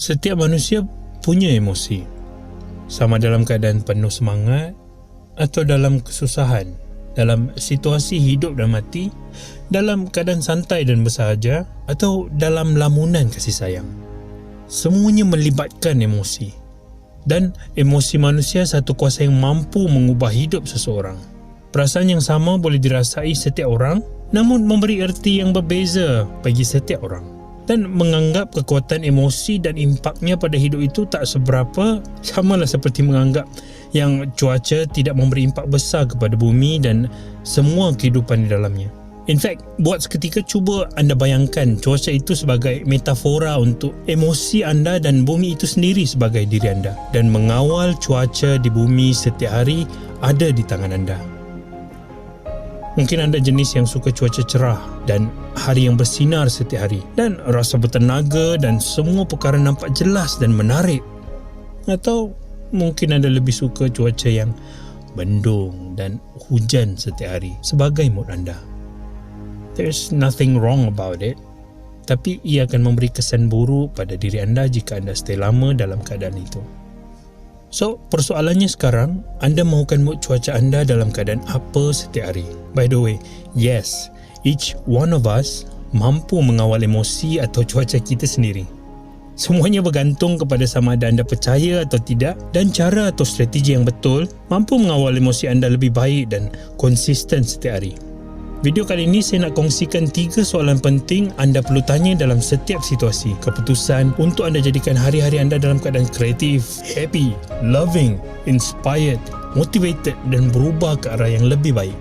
Setiap manusia punya emosi, sama dalam keadaan penuh semangat atau dalam kesusahan, dalam situasi hidup dan mati, dalam keadaan santai dan bersahaja, atau dalam lamunan kasih sayang. Semuanya melibatkan emosi. Dan emosi manusia satu kuasa yang mampu mengubah hidup seseorang. Perasaan yang sama boleh dirasai setiap orang, namun memberi erti yang berbeza bagi setiap orang. Dan menganggap kekuatan emosi dan impaknya pada hidup itu tak seberapa, samalah seperti menganggap yang cuaca tidak memberi impak besar kepada bumi dan semua kehidupan di dalamnya. In fact, buat seketika cuba anda bayangkan cuaca itu sebagai metafora untuk emosi anda dan bumi itu sendiri sebagai diri anda. Dan mengawal cuaca di bumi setiap hari ada di tangan anda. Mungkin anda jenis yang suka cuaca cerah dan hari yang bersinar setiap hari dan rasa bertenaga dan semua perkara nampak jelas dan menarik. Atau mungkin anda lebih suka cuaca yang mendung dan hujan setiap hari sebagai mood anda. There's nothing wrong about it, tapi ia akan memberi kesan buruk pada diri anda jika anda stay lama dalam keadaan itu. So, persoalannya sekarang, anda mahukan mood cuaca anda dalam keadaan apa setiap hari? By the way, yes, each one of us mampu mengawal emosi atau cuaca kita sendiri. Semuanya bergantung kepada sama ada anda percaya atau tidak, dan cara atau strategi yang betul mampu mengawal emosi anda lebih baik dan konsisten setiap hari. Video kali ini saya nak kongsikan 3 soalan penting anda perlu tanya dalam setiap situasi keputusan untuk anda jadikan hari-hari anda dalam keadaan kreatif, happy, loving, inspired, motivated dan berubah ke arah yang lebih baik.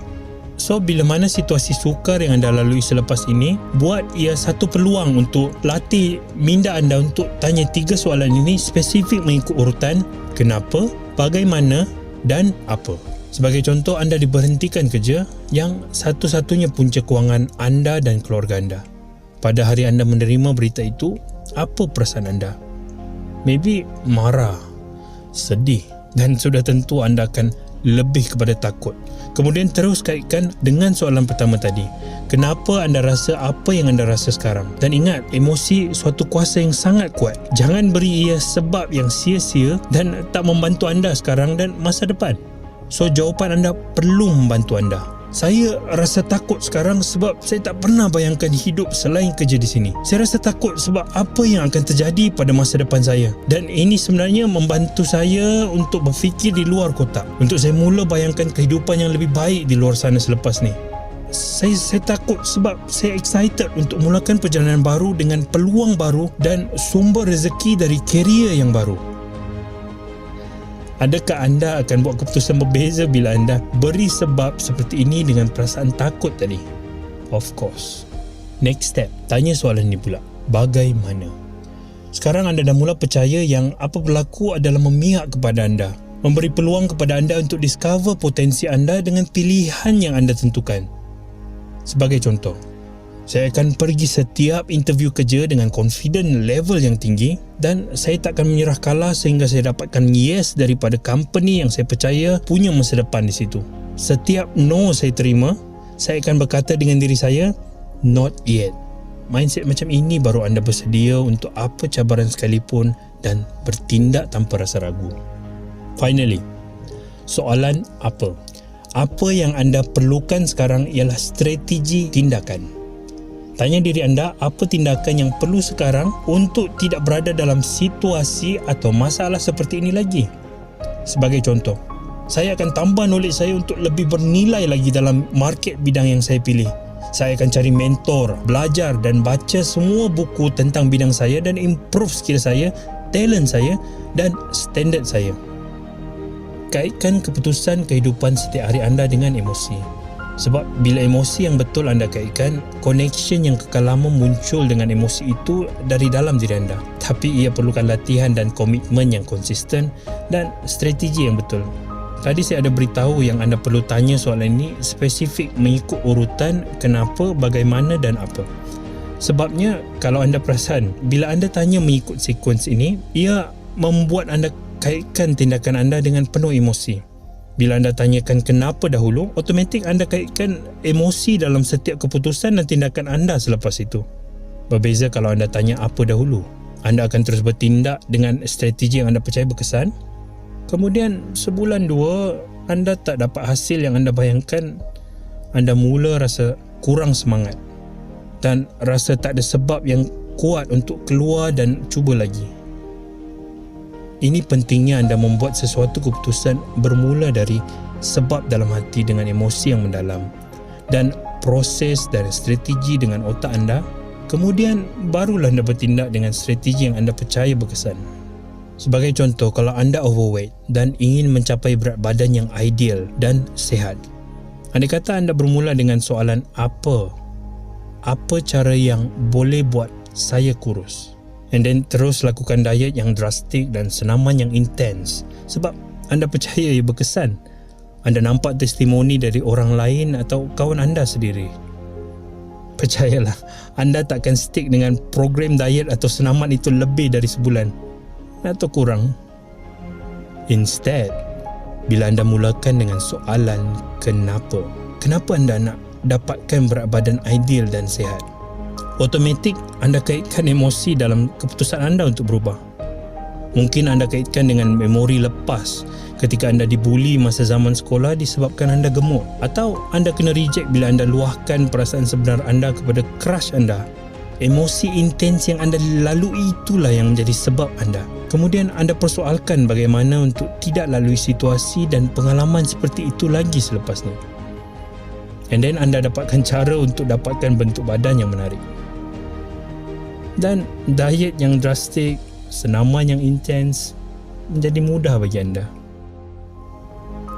So, bila mana situasi sukar yang anda lalui selepas ini, buat ia satu peluang untuk latih minda anda untuk tanya 3 soalan ini spesifik mengikut urutan kenapa, bagaimana dan apa. Sebagai contoh, anda diberhentikan kerja yang satu-satunya punca kewangan anda dan keluarga anda. Pada hari anda menerima berita itu, apa perasaan anda? Maybe marah, sedih dan sudah tentu anda akan lebih kepada takut. Kemudian terus kaitkan dengan soalan pertama tadi. Kenapa anda rasa apa yang anda rasa sekarang? Dan ingat, emosi suatu kuasa yang sangat kuat. Jangan beri ia sebab yang sia-sia dan tak membantu anda sekarang dan masa depan. So, jawapan anda perlu membantu anda. Saya rasa takut sekarang sebab saya tak pernah bayangkan hidup selain kerja di sini. Saya rasa takut sebab apa yang akan terjadi pada masa depan saya. Dan ini sebenarnya membantu saya untuk berfikir di luar kotak. Untuk saya mula bayangkan kehidupan yang lebih baik di luar sana selepas ni. Saya takut sebab saya excited untuk mulakan perjalanan baru dengan peluang baru dan sumber rezeki dari kerjaya yang baru. Adakah anda akan buat keputusan berbeza bila anda beri sebab seperti ini dengan perasaan takut tadi? Of course. Next step, tanya soalan ini pula. Bagaimana? Sekarang anda dah mula percaya yang apa berlaku adalah memihak kepada anda. Memberi peluang kepada anda untuk discover potensi anda dengan pilihan yang anda tentukan. Sebagai contoh, saya akan pergi setiap interview kerja dengan confident level yang tinggi dan saya tak akan menyerah kalah sehingga saya dapatkan yes daripada company yang saya percaya punya masa depan di situ. Setiap no saya terima, saya akan berkata dengan diri saya, not yet. Mindset macam ini baru anda bersedia untuk apa cabaran sekalipun dan bertindak tanpa rasa ragu. Finally, soalan apa? Apa yang anda perlukan sekarang ialah strategi tindakan. Tanya diri anda apa tindakan yang perlu sekarang untuk tidak berada dalam situasi atau masalah seperti ini lagi. Sebagai contoh, saya akan tambah knowledge saya untuk lebih bernilai lagi dalam market bidang yang saya pilih. Saya akan cari mentor, belajar dan baca semua buku tentang bidang saya dan improve skill saya, talent saya dan standard saya. Kaitkan keputusan kehidupan setiap hari anda dengan emosi. Sebab bila emosi yang betul anda kaitkan, connection yang kekal lama muncul dengan emosi itu dari dalam diri anda. Tapi ia perlukan latihan dan komitmen yang konsisten dan strategi yang betul. Tadi saya ada beritahu yang anda perlu tanya soalan ini spesifik mengikut urutan kenapa, bagaimana dan apa. Sebabnya kalau anda perasan, bila anda tanya mengikut sekuens ini, ia membuat anda kaitkan tindakan anda dengan penuh emosi. Bila anda tanyakan kenapa dahulu, automatik anda kaitkan emosi dalam setiap keputusan dan tindakan anda selepas itu. Berbeza kalau anda tanya apa dahulu. anda akan terus bertindak dengan strategi yang anda percaya berkesan. Kemudian sebulan dua, anda tak dapat hasil yang anda bayangkan, anda mula rasa kurang semangat dan rasa tak ada sebab yang kuat untuk keluar dan cuba lagi. Ini pentingnya anda membuat sesuatu keputusan bermula dari sebab dalam hati dengan emosi yang mendalam dan proses dan strategi dengan otak anda. Kemudian barulah anda bertindak dengan strategi yang anda percaya berkesan. Sebagai contoh, kalau anda overweight dan ingin mencapai berat badan yang ideal dan sihat, andai kata anda bermula dengan soalan apa cara yang boleh buat saya kurus, and then terus lakukan diet yang drastik dan senaman yang intens sebab anda percaya ia berkesan. Anda nampak testimoni dari orang lain atau kawan anda sendiri. Percayalah, anda takkan stick dengan program diet atau senaman itu lebih dari sebulan atau kurang. Instead, bila anda mulakan dengan soalan kenapa anda nak dapatkan berat badan ideal dan sihat, automatik anda kaitkan emosi dalam keputusan anda untuk berubah. Mungkin anda kaitkan dengan memori lepas ketika anda dibuli masa zaman sekolah disebabkan anda gemuk, atau anda kena reject bila anda luahkan perasaan sebenar anda kepada crush anda. Emosi intens yang anda lalui itulah yang menjadi sebab anda. Kemudian anda persoalkan bagaimana untuk tidak lalui situasi dan pengalaman seperti itu lagi selepasnya. And then anda dapatkan cara untuk dapatkan bentuk badan yang menarik. Dan diet yang drastik, senaman yang intens menjadi mudah bagi anda.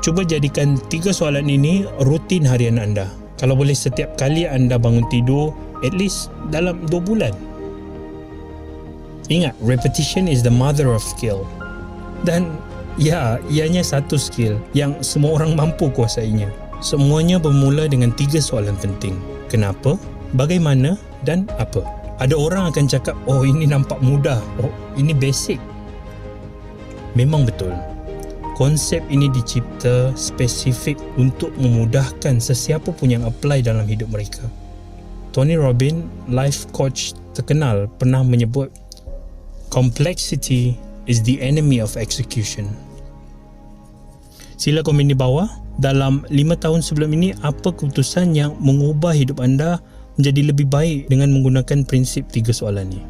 Cuba jadikan 3 soalan ini rutin harian anda. Kalau boleh setiap kali anda bangun tidur, at least dalam 2 bulan. Ingat, repetition is the mother of skill. Dan ya, ianya satu skill yang semua orang mampu kuasainya. Semuanya bermula dengan 3 soalan penting. Kenapa, bagaimana dan apa. Ada orang akan cakap, oh ini nampak mudah, oh ini basic. Memang betul. Konsep ini dicipta spesifik untuk memudahkan sesiapa pun yang apply dalam hidup mereka. Tony Robbins, life coach terkenal, pernah menyebut, complexity is the enemy of execution. Sila komen di bawah, dalam 5 tahun sebelum ini, apa keputusan yang mengubah hidup anda menjadi lebih baik dengan menggunakan prinsip 3 soalan ini.